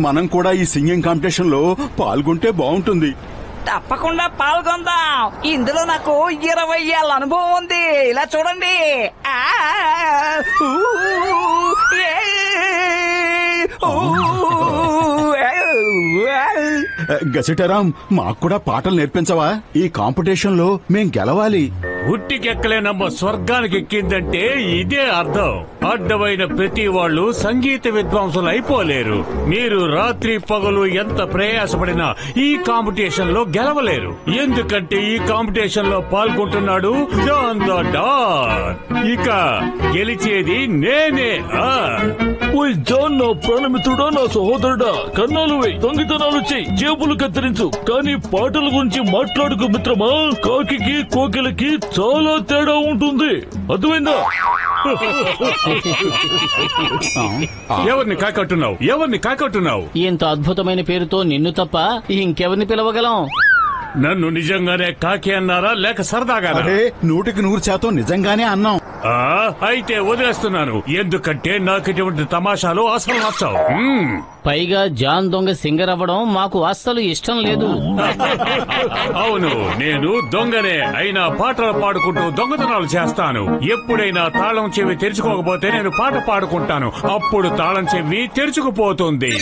మనం కూడా ఈ సింగింగ్ కాంపిటీషన్ లో పాల్గొంటే బాగుంటుంది. తప్పకుండా పాల్గొందాం. ఇందులో నాకు 20 ఏళ్ళ అనుభవం ఉంది. ఇలా చూడండి. గసిటరాం, మాకు కూడా పాటలు నేర్పించవా? ఈ కాంపిటీషన్ లో మేం గెలవాలి. ఉట్టికెక్కలేనమ్మ స్వర్గానికి ఎక్కిందంటే ఇదే అర్థం. అడ్డమైన ప్రతి వాళ్ళు సంగీత విద్వాంసులు అయిపోలేరు. మీరు రాత్రి పగలు ఎంత ప్రయాసపడినా ఈ కాంపిటీషన్ లో గెలవలేరు. ఎందుకంటే ఈ కాంపిటీషన్ లో పాల్గొంటున్నాడు జాన్ ద డాన్. ఇక గెలిచేది నేనే. జాన్, నా ప్రాణమిత్రుడా, నా సహోదరుడా, కన్నాలు వేయి, దొంగతనాలు చెయ్యి, జేబులు కత్తిరించు, కానీ పాటల గురించి మాట్లాడుకు మిత్రమా. కాకి కోకిలకి చాలా తేడా ఉంటుంది, అర్థమైందా? ఎవరిని కాకట్టున్నావు? ఇంత అద్భుతమైన పేరుతో నిన్ను తప్ప ఇంకెవరిని పిలవగలం? నన్ను నిజంగానే కాకి అన్నారా లేక సరదాగా? 100% నిజంగానే అన్నాం. అయితే వదిలేస్తున్నాను. ఎందుకంటే నాకు ఇటువంటి తమాషాలు అసలు నచ్చావు. పైగా జాన్ దొంగ సింగర్ అవ్వడం మాకు అస్సలు ఇష్టం లేదు. అవును, నేను దొంగనే అయినా పాటలు పాడుకుంటూ దొంగతనాలు చేస్తాను. ఎప్పుడైనా తాళం చెవి తెరుచుకోకపోతే నేను పాట పాడుకుంటాను. అప్పుడు తాళం చెవి తెరుచుకుపోతుంది.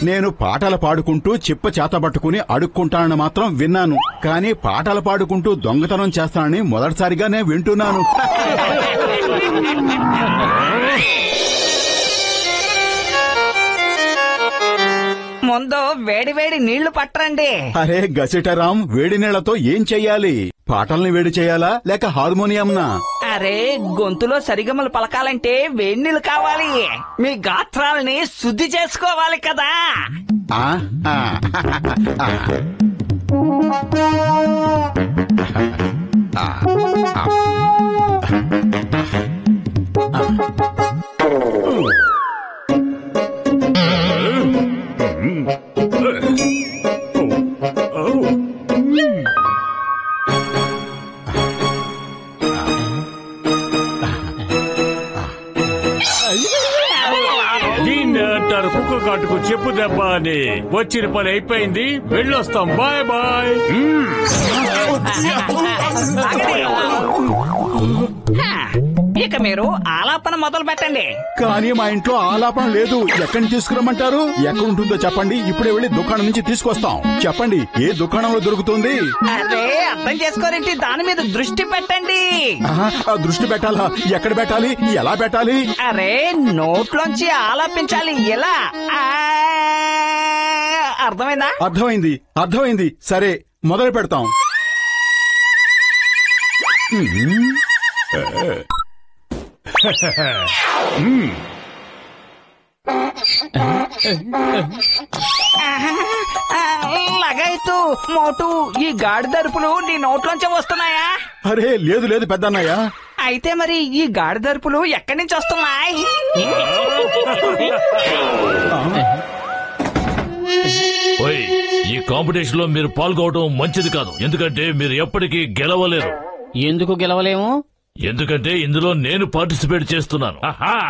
నేను పాటలు పాడుకుంటూ చిప్ప చేతబట్టుకుని అడుక్కుంటానని మాత్రం విన్నాను, కానీ పాటలు పాడుకుంటూ దొంగతనం చేస్తానని మొదటిసారిగా నేను వింటున్నాను. ముందు వేడి వేడి నీళ్లు పట్టరండి. అరే గసిటరాం, వేడి నీళ్లతో ఏం చెయ్యాలి? పాటల్ని వేడి చేయాలా లేక హార్మోనియంనా? అరే, గొంతులో సరిగమలు పలకాలంటే వేడి నీళ్లు కావాలి. మీ గాత్రాలని శుద్ధి చేసుకోవాలి కదా. దీన్ని అంటారు కుక్క కాటుకు చెప్పు దెబ్బ అని. వచ్చిన పని అయిపోయింది, వెళ్ళొస్తాం. Bye bye. ఇక మీరు ఆలాపన మొదలు పెట్టండి. కానీ మా ఇంట్లో ఆలాపన లేదు. ఎక్కడి తీసుకురమ్మంటారు? ఎక్కడ ఉంటుందో చెప్పండి, ఇప్పుడే వెళ్లి దుకాణం నుంచి తీసుకొస్తాం. చెప్పండి, ఏ దుకాణంలో దొరుకుతుంది? అరే, అర్థం చేసుకోరేంటి? దాని మీద దృష్టి పెట్టండి. దృష్టి పెట్టాలా? ఎక్కడ పెట్టాలి? ఎలా పెట్టాలి? అరే, నోట్లోంచి ఆలాపించాలి. ఎలా? అర్థమైందా? అర్థమైంది. సరే, మొదలు పెడతాం. లగాయతు మోటు, ఈ గాడిదరుపులు నీ నోట్లోంచే వస్తున్నాయా? అరే లేదు పెద్దన్నయ్య. అయితే మరి ఈ గాడిదరుపులు ఎక్కడి నుంచి వస్తున్నాయి? ఈ కాంపిటీషన్ లో మీరు పాల్గొనడం మంచిది కాదు, ఎందుకంటే మీరు ఎప్పటికీ గెలవలేరు. ఎందుకు గెలవలేము? ఎందుకంటే ఇందులో నేను పార్టిసిపేట్ చేస్తున్నాను.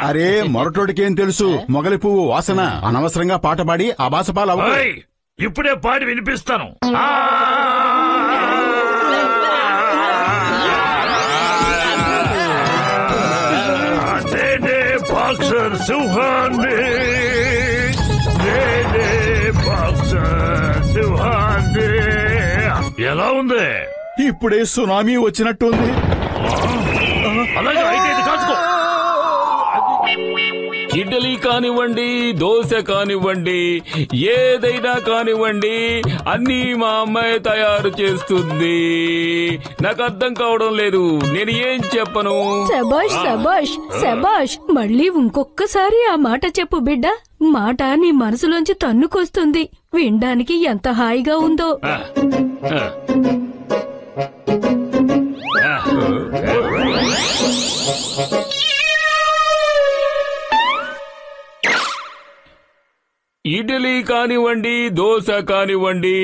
అరే, మొరటోడికేం తెలుసు మొగలి పువ్వు వాసన. అనవసరంగా పాట పాడి ఆ బాసపాలు అవ్వాలి. ఇప్పుడే పాడి వినిపిస్తాను. బాక్సర్ సింహాన్ని, బాక్సర్ సింహాన్ని. ఎలా ఉంది? ఇప్పుడే సునామీ వచ్చినట్టుంది. అలాగే అయితే ఇది కాచుకో. ఇడ్లీ కానివ్వండి, దోశ కానివ్వండి, ఏదైనా కానివ్వండి, అన్నీ మా అమ్మాయి తయారు చేస్తుంది. నాకు అర్థం కావడం లేదు, నేను ఏం చెప్పను. శబాష్ శబాష్ శబాష్. మళ్ళీ ఇంకొక్కసారి ఆ మాట చెప్పు బిడ్డ. మాట నీ మనసులోంచి తన్నుకొస్తుంది. వినడానికి ఎంత హాయిగా ఉందో. ఇడ్లీ కానివ్వండి, దోశ కానివ్వండి,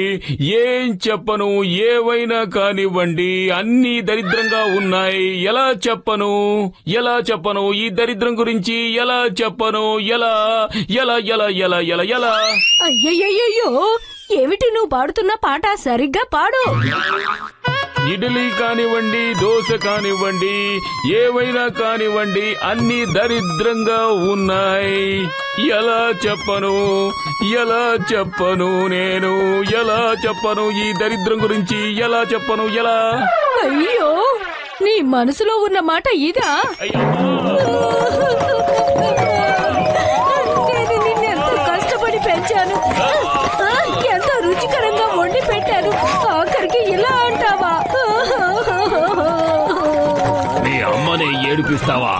ఏం చెప్పను, ఏవైనా కానివ్వండి, అన్నీ దరిద్రంగా ఉన్నాయి. ఎలా చెప్పను, ఈ దరిద్రం గురించి ఎలా చెప్పను, ఎలా ఎలా ఎలా ఎలా ఎలా ఎలా అయ్యయ్యో, ఏమిటి నువ్వు పాడుతున్న పాట? సరిగ్గా పాడు. ఇడ్లీ కానివ్వండి, దోశ కానివ్వండి, ఏవైనా కానివ్వండి, అన్ని దరిద్రంగా ఉన్నాయి. ఎలా చెప్పను, నేను ఎలా చెప్పను, ఈ దరిద్రం గురించి ఎలా చెప్పను, ఎలా? అయ్యో, నీ మనసులో ఉన్న మాట ఇదా? నేను నిన్నెంత కష్టపడి పెంచాను, ఎంతో రుచికరంగా వండి పెట్టాను, ఆఖరికి ఇలా అంటావా? నీ అమ్మనే ఏడిపిస్తావా?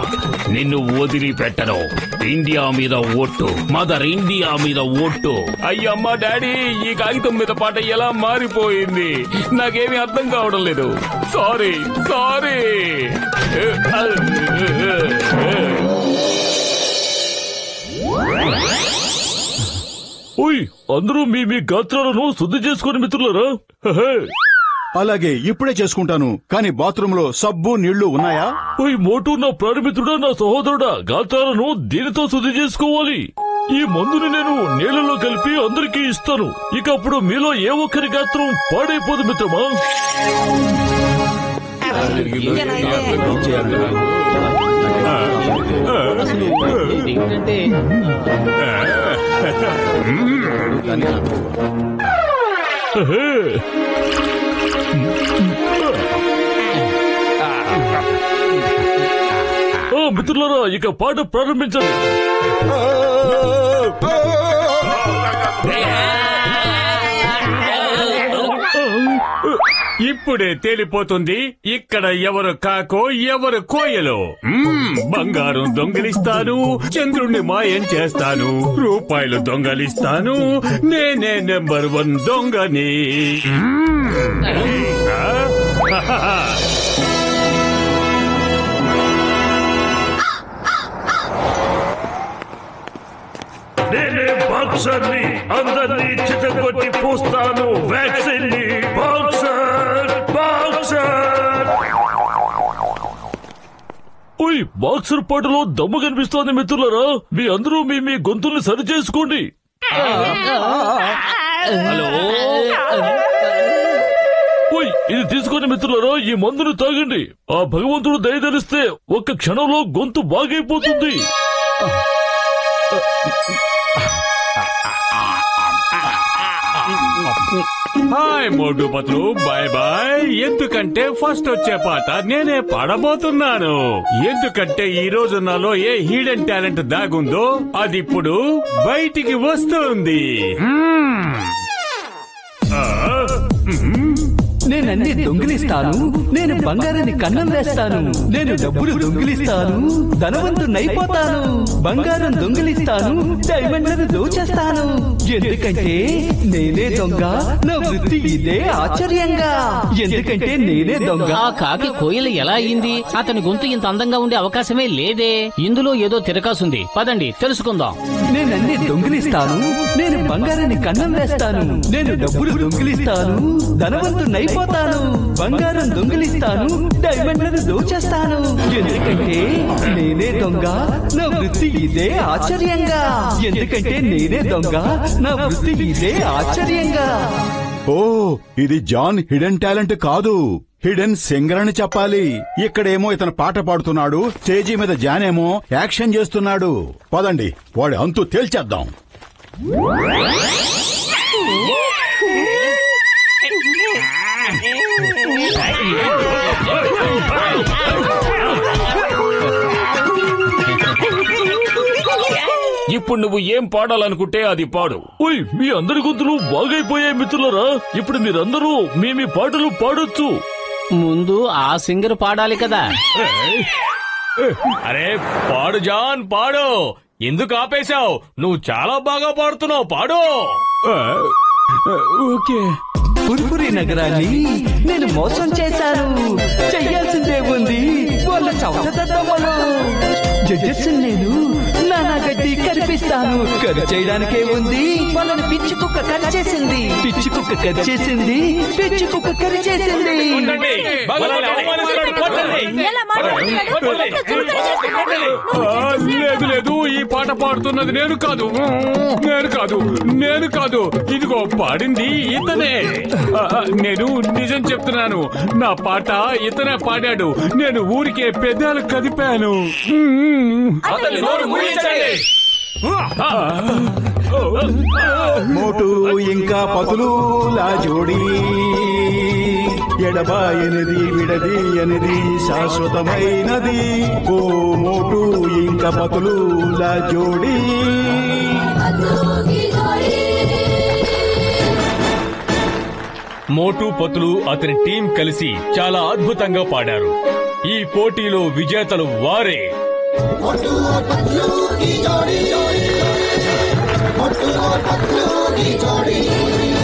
నిన్ను వదిలిపెట్టను. ఇండియా మీద ఓట్టు, మదర్ ఇండియా మీద ఓట్టు. అయ్యమ్మ డాడీ, ఈ కాగితం మీద పాట ఎలా మారిపోయింది? నాకేమీ అర్థం కావడం లేదు. సారీ. ఓయ్, అందరూ మీ మీ గాత్రాలను శుద్ధి చేసుకుని మిత్రులారా. అలాగే ఇప్పుడే చేసుకుంటాను. కానీ బాత్రూమ్ లో సబ్బు నీళ్లు ఉన్నాయా? ఓయ్ మోటు, నా ప్రాణమిత్రుడా, నా సహోదరుడా, గాత్రాలను దీనితో శుద్ధి చేసుకోవాలి. ఈ మందుని నేను నీళ్లలో కలిపి అందరికీ ఇస్తాను. ఇక అప్పుడు మీలో ఏ ఒక్కరి గాత్రం పాడైపోదు మిత్రమా. అసలు ఇదేంటంటే మిత్రులారా, ఇక పాట ప్రారంభించండి. ఇప్పుడే తేలిపోతుంది ఇక్కడ ఎవరు కాకో ఎవరు కోయలో. బంగారం దొంగిలిస్తాను, చంద్రుణ్ణి మాయం చేస్తాను, రూపాయలు దొంగలిస్తాను, నేనే నెంబర్ 1 దొంగని. నేనే బాక్సర్ని, అందరినీ చితకొట్టి పూస్తాను వ్యాక్సిన్ ని. ఓయ్, బాక్సర్ పాటలో దమ్ము కనిపిస్తోంది మిత్రులారా. మీ అందరూ మీ గొంతుల్ని సరి చేసుకోండి. ఓయ్, ఇది తీసుకొని మిత్రులారా, ఈ మందుని తాగండి. ఆ భగవంతుడు దయదలిస్తే ఒక్క క్షణంలో గొంతు బాగైపోతుంది. హాయ్ మోటు పత్రు, బాయ్ బాయ్. ఎందుకంటే ఫస్ట్ వచ్చే పాట నేనే పాడబోతున్నాను. ఎందుకంటే ఈ రోజు నాలో ఏ హిడెన్ టాలెంట్ దాగుందో అది ఇప్పుడు బయటికి వస్తుంది. నేనన్నీ దొంగిలిస్తాను, నేను బంగారాన్ని కన్నం వేస్తాను, నేను డబ్బులు దొంగిలిస్తాను, ధనవంతునైపోతాను, బంగారం దొంగిలిస్తాను, డైమండ్లను దోచేస్తాను. ఎందుకంటే నేనే దొంగ, నా వృత్తి ఇదే ఆశ్చర్యంగా. ఎందుకంటే నేనే దొంగ. ఆ కాకి కోయిల ఎలా అయింది? అతని గొంతు ఇంత అందంగా ఉండే అవకాశమే లేదే. ఇందులో ఏదో తిరకాసుంది, పదండి తెలుసుకుందాం. నేనన్నీ దొంగిలిస్తాను, నేను బంగారాన్ని కన్నం వేస్తాను, నేను డబ్బులు దొంగిలిస్తాను, ధనవంతునైపోతాను, బంగారం దొంగిలిస్తాను, డైమండ్లను దోచేస్తాను. ఎందుకంటే నేనే దొంగ, నా వృత్తి ఇదే ఆశ్చర్యంగా. ఎందుకంటే నేనే దొంగ, నా వృత్తి ఇదే ఆశ్చర్యంగా. ఓ, ఇది జాన్ హిడెన్ టాలెంట్ కాదు, హిడెన్ సింగర్ అని చెప్పాలి. ఇక్కడేమో ఇతను పాట పాడుతున్నాడు, స్టేజీ మీద జాన్ ఏమో యాక్షన్ చేస్తున్నాడు. పదండి వాడి అంతు తేల్చేద్దాం. ఇప్పుడు నువ్వు ఏం పాడాలనుకుంటే అది పాడు. ఓయ్, మీ అందరి గొంతులు బాగైపోయాయి మిత్రులారా. ఇప్పుడు మీరందరూ మీ పాటలు పాడొచ్చు. ముందు ఆ సింగర్ పాడాలి కదా. అరే పాడు జాన్, పాడు. ఎందుకు ఆపేశావు? నువ్వు చాలా బాగా పాడుతున్నావు, పాడు. ఓకే. పుర్పురి నగరాన్ని నేను మోసం చేశాను, చెయ్యాల్సిందే ఉంది వాళ్ళ చౌట దద్దమ్మలు. జడ్జెస్ నేను నానాగా గడ్డి కరిపిస్తాను. కరి చేయడానికే ఉంది. వాళ్ళని పిచ్చి కుక్క కరి చేసింది. పిచ్చి కుక్క కరి చేసింది. పిచ్చి కుక్క కరి చేసింది. లేదు లేదు, ఈ పాట పాడుతున్నది నేను కాదు. ఇదిగో పాడింది ఇతనే. నేను నిజం చెప్తున్నాను, నా పాట ఇతనే పాడాడు. నేను ఊరికే పెదాలు కదిపాను. మోటు ఇంకా పతులులా జోడి ఎడబాయనిది విడదీయనిది శాశ్వతమైనది. ఓ మోటు ఇంకా పతులులా జోడి. మోటు పతులు అతని టీం కలిసి చాలా అద్భుతంగా పాడారు. ఈ పోటీలో విజేతలు వారే. जोड़ी